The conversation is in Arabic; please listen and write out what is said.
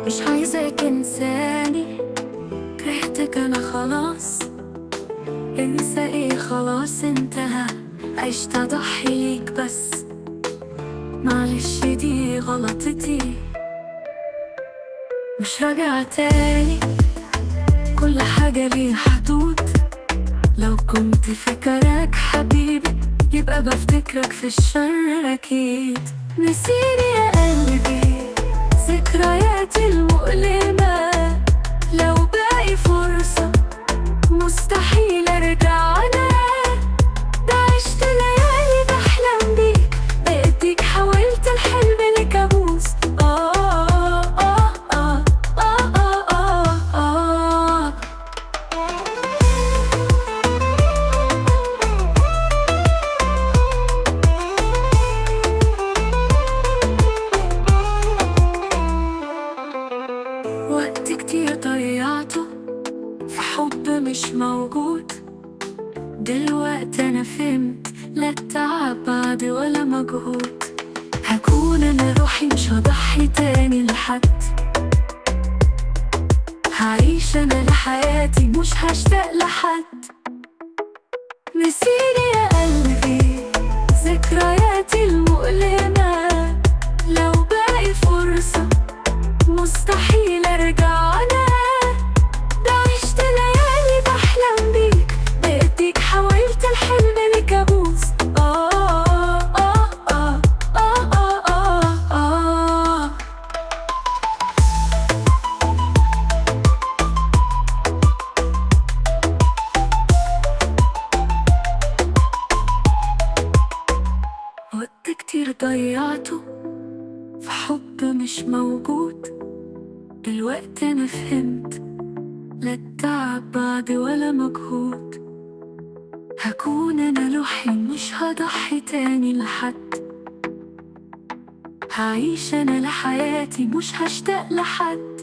مش عايزاك انساني، كرهتك انا خلاص. انسى ايه، خلاص انتهى، عشت اضحي ليك بس. معلش دي غلطتي، مش راجعة تاني، كل حاجة ليها حدود. لو كنت فاكرك حبيبي يبقى بفتكرك في الشر أكيد. نسيني يا قلبي ذكرياتي المؤلمة، لو باقي فرصة مستحيل أرجع أنا. ده عشت ليالي بحلم بيك، بإيديك حولت الحلم لكابوس. وقت كتير ضيعته في حب مش موجود. دلوقتي أنا فهمت، لا التعب بعد ولا مجهود. هكون أنا روحي، مش هضحي تاني لحد. هعيش أنا لحياتي، مش هشتاق لحد. نسيني يا قلبي ذكرياتي المؤلمة، لو باقي فرصة مستحيل أرجع أنا. ده عشت ليالي بحلم بيك، بإيديك حولت الحلم لكابوس. وقت كتير ضيعته في حب مش موجود. دلوقتي أنا فهمت، لا التعب بعد ولا مجهود. هكون أنا روحي، مش هضحي تاني لحد. هعيش أنا لحياتي، مش هشتاق لحد.